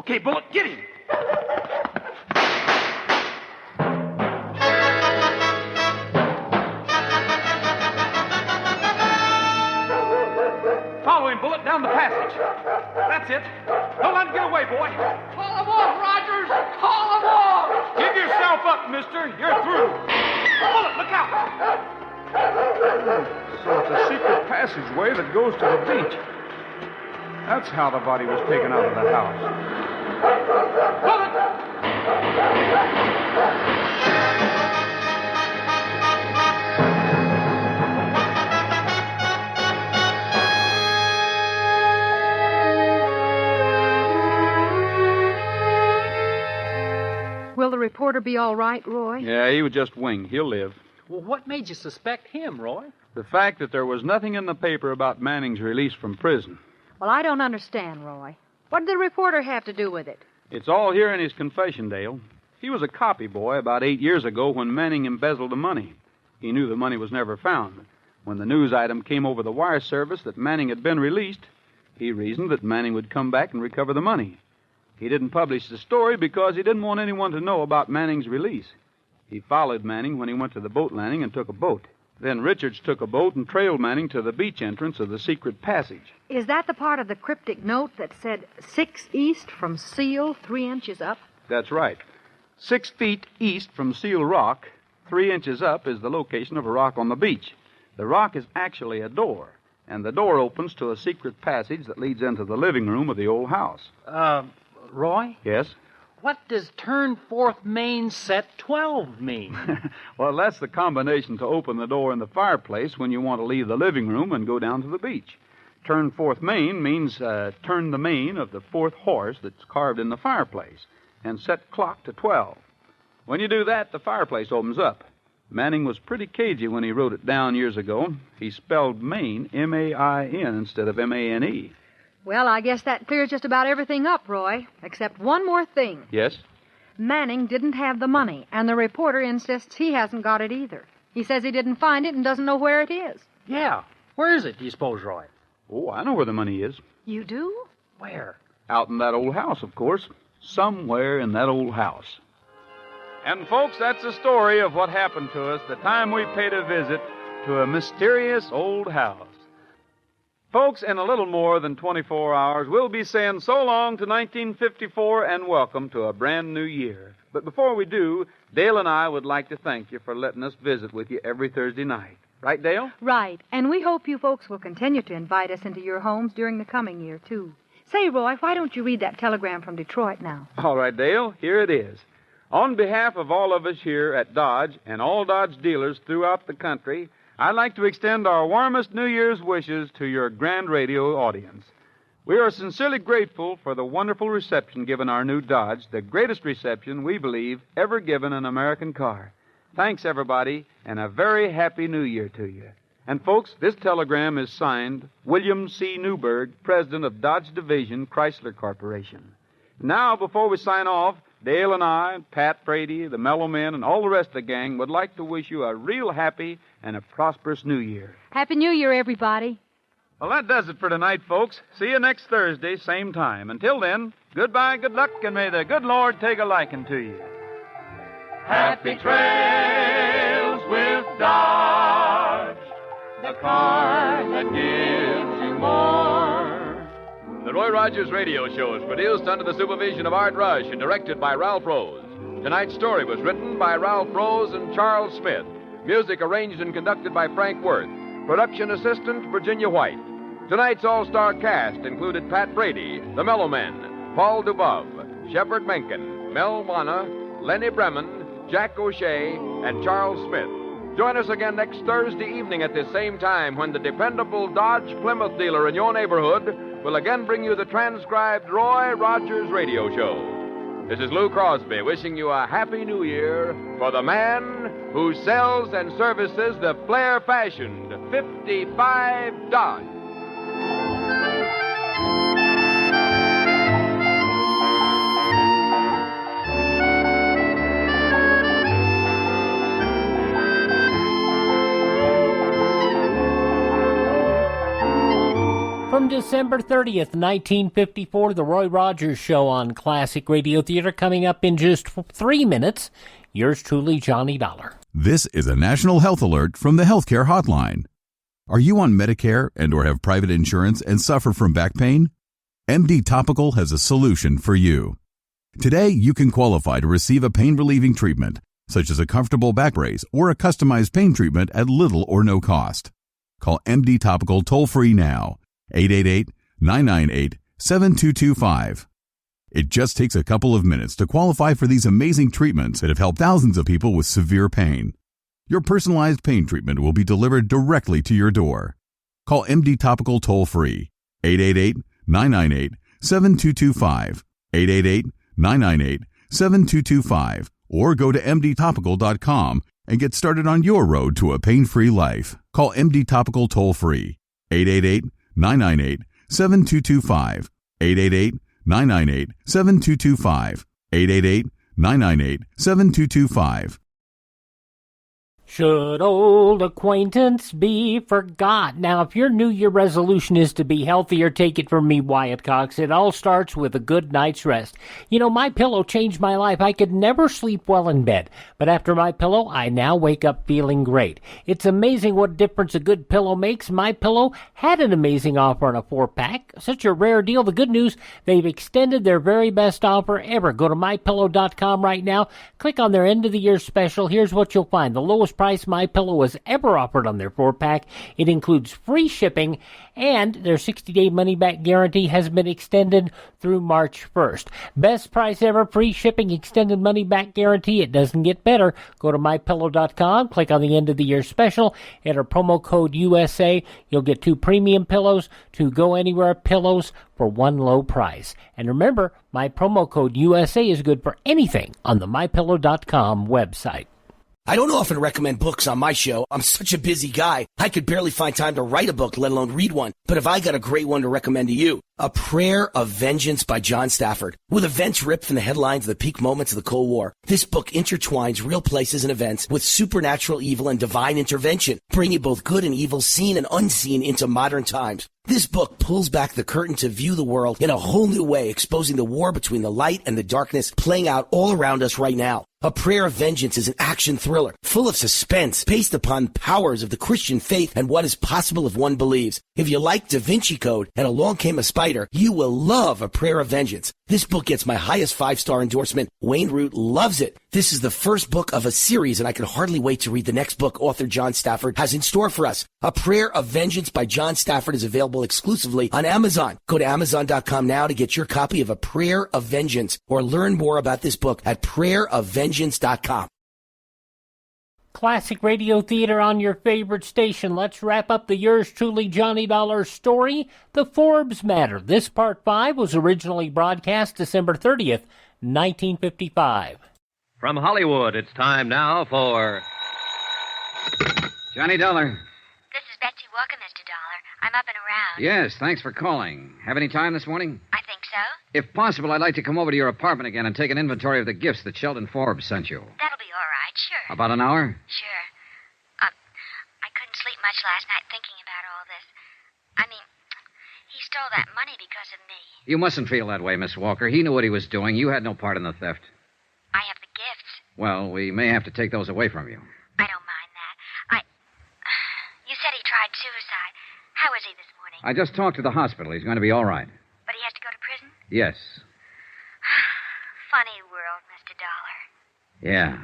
Okay, Bullet, get him. Follow him, Bullet, down the passage. That's it. Don't let him get away, boy. Call him off, Rogers! Call him off! Give yourself up, mister. You're through. Bullet, look out. So it's a secret passageway that goes to the beach. That's how the body was taken out of the house. Bullet! Will the reporter be all right, Roy? Yeah, he was just winged. He'll live. Well, what made you suspect him, Roy? The fact that there was nothing in the paper about Manning's release from prison. Well, I don't understand, Roy. What did the reporter have to do with it? It's all here in his confession, Dale. He was a copy boy about 8 years ago when Manning embezzled the money. He knew the money was never found. When the news item came over the wire service that Manning had been released, he reasoned that Manning would come back and recover the money. He didn't publish the story because he didn't want anyone to know about Manning's release. He followed Manning when he went to the boat landing and took a boat. Then Richards took a boat and trailed Manning to the beach entrance of the secret passage. Is that the part of the cryptic note that said 6 east from Seal, 3 inches up? That's right. 6 feet east from Seal Rock, 3 inches up, is the location of a rock on the beach. The rock is actually a door, and the door opens to a secret passage that leads into the living room of the old house. Roy? Yes? What does turn 4th main set 12 mean? Well, that's the combination to open the door in the fireplace when you want to leave the living room and go down to the beach. Turn 4th main means turn the mane of the 4th horse that's carved in the fireplace and set clock to 12. When you do that, the fireplace opens up. Manning was pretty cagey when he wrote it down years ago. He spelled Maine, M-A-I-N, instead of M-A-N-E. Well, I guess that clears just about everything up, Roy, except one more thing. Yes? Manning didn't have the money, and the reporter insists he hasn't got it either. He says he didn't find it and doesn't know where it is. Yeah. Where is it, do you suppose, Roy? Oh, I know where the money is. You do? Where? Out in that old house, of course. Somewhere in that old house. And, folks, that's the story of what happened to us the time we paid a visit to a mysterious old house. Folks, in a little more than 24 hours, we'll be saying so long to 1954 and welcome to a brand new year. But before we do, Dale and I would like to thank you for letting us visit with you every Thursday night. Right, Dale? Right. And we hope you folks will continue to invite us into your homes during the coming year, too. Say, Roy, why don't you read that telegram from Detroit now? All right, Dale, here it is. On behalf of all of us here at Dodge and all Dodge dealers throughout the country, I'd like to extend our warmest New Year's wishes to your grand radio audience. We are sincerely grateful for the wonderful reception given our new Dodge, the greatest reception, we believe, ever given an American car. Thanks, everybody, and a very happy New Year to you. And, folks, this telegram is signed William C. Newberg, President of Dodge Division, Chrysler Corporation. Now, before we sign off, Dale and I, Pat Brady, the Mellow Men, and all the rest of the gang would like to wish you a real happy and a prosperous New Year. Happy New Year, everybody. Well, that does it for tonight, folks. See you next Thursday, same time. Until then, goodbye, good luck, and may the good Lord take a liking to you. Happy trails with Dodge, the car that gives you more. The Roy Rogers Radio Show is produced under the supervision of Art Rush and directed by Ralph Rose. Tonight's story was written by Ralph Rose and Charles Smith. Music arranged and conducted by Frank Worth. Production assistant, Virginia White. Tonight's all-star cast included Pat Brady, the Mellow Men, Paul Dubov, Shepard Menken, Mel Wanna, Lenny Bremen, Jack O'Shea, and Charles Smith. Join us again next Thursday evening at this same time when the dependable Dodge Plymouth dealer in your neighborhood will again bring you the transcribed Roy Rogers Radio Show. This is Lou Crosby wishing you a happy New Year for the man who sells and services the Flair-fashioned 55 Dodge. From From December 30th, 1954, The Roy Rogers Show on Classic Radio Theater, coming up in just 3 minutes. Yours truly, Johnny Dollar. This is a national health alert from the Healthcare Hotline. Are you on Medicare and or have private insurance and suffer from back pain? MD Topical has a solution for you. Today, you can qualify to receive a pain-relieving treatment, such as a comfortable back brace or a customized pain treatment at little or no cost. Call MD Topical toll-free now, 888-998-7225. It just takes a couple of minutes to qualify for these amazing treatments that have helped thousands of people with severe pain. Your personalized pain treatment will be delivered directly to your door. Call MD Topical toll-free, 888-998-7225, 888-998-7225, or go to mdtopical.com and get started on your road to a pain-free life. Call MD Topical toll-free, 888-998-7225, 888-998-7225, 888-998-7225. Should old acquaintance be forgot? Now, if your New Year resolution is to be healthier, take it from me, Wyatt Cox. It all starts with a good night's rest. You know, My Pillow changed my life. I could never sleep well in bed, but after My Pillow, I now wake up feeling great. It's amazing what difference a good pillow makes. My Pillow had an amazing offer on a 4-pack. Such a rare deal. The good news, they've extended their very best offer ever. Go to mypillow.com right now. Click on their end of the year special. Here's what you'll find. The lowest price My Pillow has ever offered on their 4-pack. It includes free shipping, and their 60-day money-back guarantee has been extended through March 1st. Best price ever, free shipping, extended money-back guarantee. It doesn't get better. Go to mypillow.com, click on the end of the year special, enter promo code USA. You'll get 2 premium pillows, 2 Go Anywhere pillows for 1 low price. And remember, my promo code USA is good for anything on the mypillow.com website. I don't often recommend books on my show. I'm such a busy guy. I could barely find time to write a book, let alone read one. But have I got a great one to recommend to you? A Prayer of Vengeance by John Stafford. With events ripped from the headlines of the peak moments of the Cold War, this book intertwines real places and events with supernatural evil and divine intervention, bringing both good and evil, seen and unseen, into modern times. This book pulls back the curtain to view the world in a whole new way, exposing the war between the light and the darkness playing out all around us right now. A Prayer of Vengeance is an action thriller full of suspense based upon powers of the Christian faith and what is possible if one believes. If you like Da Vinci Code and Along Came a Spider, you will love A Prayer of Vengeance. This book gets my highest 5-star endorsement. Wayne Root loves it. This is the first book of a series, and I can hardly wait to read the next book author John Stafford has in store for us. A Prayer of Vengeance by John Stafford is available exclusively on Amazon. Go to Amazon.com now to get your copy of A Prayer of Vengeance, or learn more about this book at prayerofvengeance.com. Classic Radio Theater on your favorite station. Let's wrap up the yours truly Johnny Dollar story, The Forbes Matter. This Part 5 was originally broadcast December 30th, 1955. From Hollywood, it's time now for... Johnny Dollar. This is Betsy Walker, Mr. Dollar. I'm up and around. Yes, thanks for calling. Have any time this morning? I think so. If possible, I'd like to come over to your apartment again and take an inventory of the gifts that Sheldon Forbes sent you. That'll be all right, sure. About an hour? Sure. I couldn't sleep much last night thinking about all this. I mean, he stole that money because of me. You mustn't feel that way, Miss Walker. He knew what he was doing. You had no part in the theft. I have the gifts. Well, we may have to take those away from you. I don't mind that. You said he tried suicide. How is he this morning? I just talked to the hospital. He's going to be all right. But he has to go to prison? Yes. Funny world, Mr. Dollar. Yeah.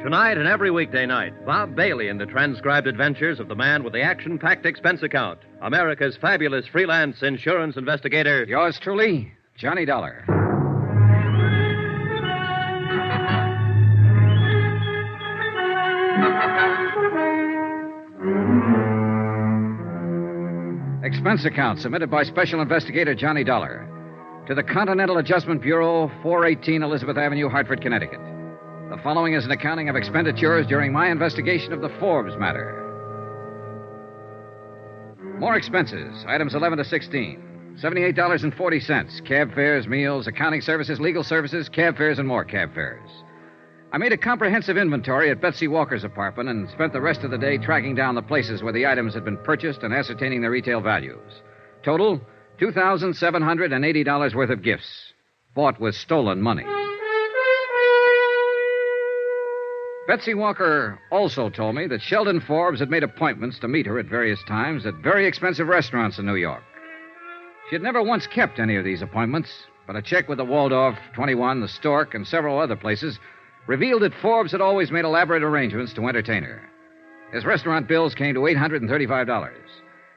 Tonight and every weekday night, Bob Bailey in the transcribed adventures of the man with the action-packed expense account, America's fabulous freelance insurance investigator. Yours truly, Johnny Dollar. Expense account submitted by Special Investigator Johnny Dollar to the Continental Adjustment Bureau, 418 Elizabeth Avenue, Hartford, Connecticut. The following is an accounting of expenditures during my investigation of the Forbes matter. More expenses, items 11 to 16. $78.40. Cab fares, meals, accounting services, legal services, cab fares, and more cab fares. I made a comprehensive inventory at Betsy Walker's apartment and spent the rest of the day tracking down the places where the items had been purchased and ascertaining their retail values. Total, $2,780 worth of gifts, bought with stolen money. Betsy Walker also told me that Sheldon Forbes had made appointments to meet her at various times at very expensive restaurants in New York. She had never once kept any of these appointments, but a check with the Waldorf, 21, the Stork, and several other places revealed that Forbes had always made elaborate arrangements to entertain her. His restaurant bills came to $835.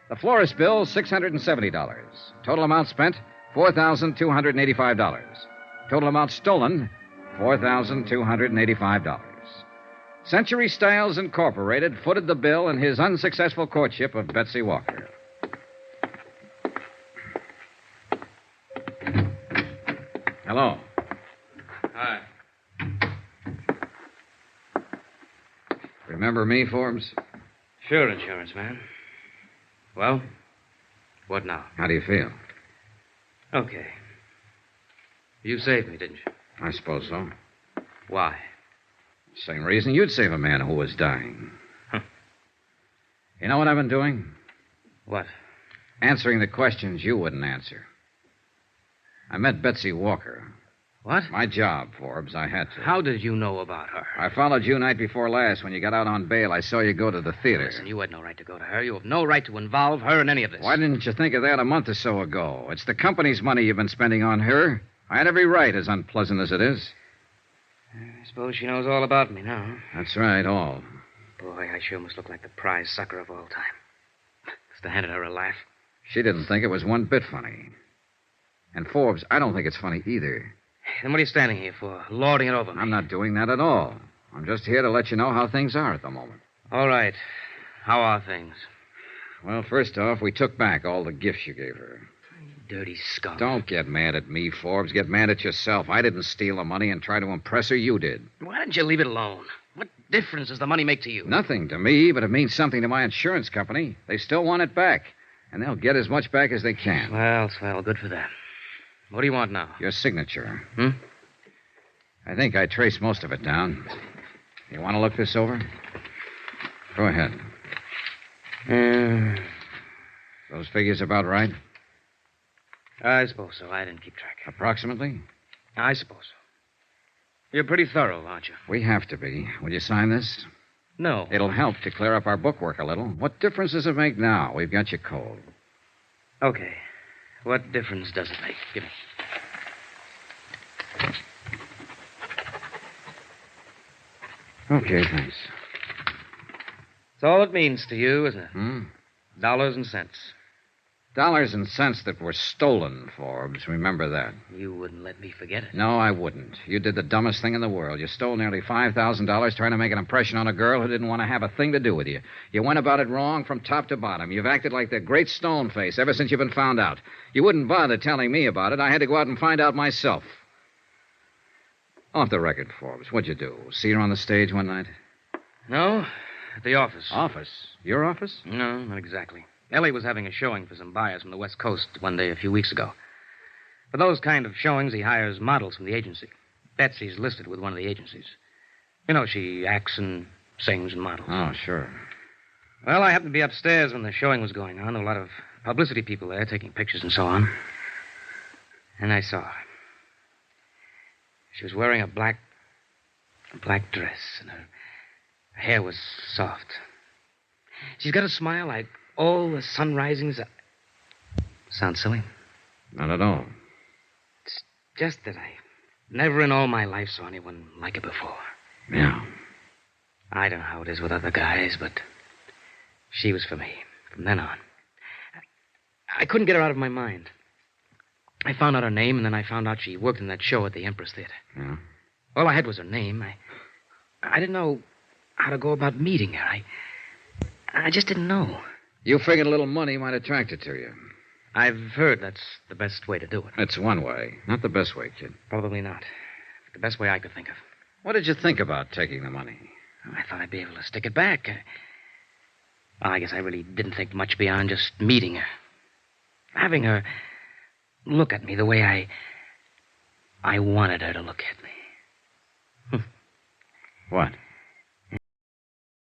The florist bill, $670. Total amount spent, $4,285. Total amount stolen, $4,285. Century Styles Incorporated footed the bill in his unsuccessful courtship of Betsy Walker. Hello. Hi. Remember me, Forbes? Sure, insurance man. Well, what now? How do you feel? Okay. You saved me, didn't you? I suppose so. Why? Same reason you'd save a man who was dying. Huh. You know what I've been doing? What? Answering the questions you wouldn't answer. I met Betsy Walker. What? My job, Forbes. I had to. How did you know about her? I followed you night before last when you got out on bail. I saw you go to the theater. Listen, you had no right to go to her. You have no right to involve her in any of this. Why didn't you think of that a month or so ago? It's the company's money you've been spending on her. I had every right, as unpleasant as it is. I suppose she knows all about me now. That's right, all. Boy, I sure must look like the prize sucker of all time. Must have handed her a laugh. She didn't think it was one bit funny. And Forbes, I don't think it's funny either. Then what are you standing here for? Lording it over me? I'm not doing that at all. I'm just here to let you know how things are at the moment. All right. How are things? Well, first off, we took back all the gifts you gave her. Dirty skunk. Don't get mad at me, Forbes. Get mad at yourself. I didn't steal the money and try to impress her. You did. Why didn't you leave it alone? What difference does the money make to you? Nothing to me, but it means something to my insurance company. They still want it back, and they'll get as much back as they can. Well, swell. Good for them. What do you want now? Your signature. Hmm? I think I traced most of it down. You want to look this over? Go ahead. Those figures about right? I suppose so. I didn't keep track. Approximately? I suppose so. You're pretty thorough, aren't you? We have to be. Will you sign this? No. It'll help to clear up our bookwork a little. What difference does it make now? We've got you cold. Okay. What difference does it make? Give me. Okay, thanks. That's all it means to you, isn't it? Hmm? Dollars and cents. Dollars and cents that were stolen, Forbes. Remember that. You wouldn't let me forget it. No, I wouldn't. You did the dumbest thing in the world. You stole nearly $5,000 trying to make an impression on a girl who didn't want to have a thing to do with you. You went about it wrong from top to bottom. You've acted like the great stone face ever since you've been found out. You wouldn't bother telling me about it. I had to go out and find out myself. Off the record, Forbes. What'd you do? See her on the stage one night? No, at the office. Office? Your office? No, not exactly. Ellie was having a showing for some buyers from the West Coast one day a few weeks ago. For those kind of showings, he hires models from the agency. Betsy's listed with one of the agencies. You know, she acts and sings and models. Oh, sure. Well, I happened to be upstairs when the showing was going on. There were a lot of publicity people there taking pictures and so on. And I saw her. She was wearing a black dress, and her hair was soft. She's got a smile like all the sun risings. Sounds silly? Not at all. It's just that I never in all my life saw anyone like her before. Yeah. I don't know how it is with other guys, but she was for me from then on. I couldn't get her out of my mind. I found out her name, and then I found out she worked in that show at the Empress Theater. Yeah? All I had was her name. I didn't know how to go about meeting her. I just didn't know. You figured a little money might attract her to you. I've heard that's the best way to do it. It's one way. Not the best way, kid. Probably not. But the best way I could think of. What did you think about taking the money? I thought I'd be able to stick it back. Well, I guess I really didn't think much beyond just meeting her. Having her look at me the way I wanted her to look at me. What?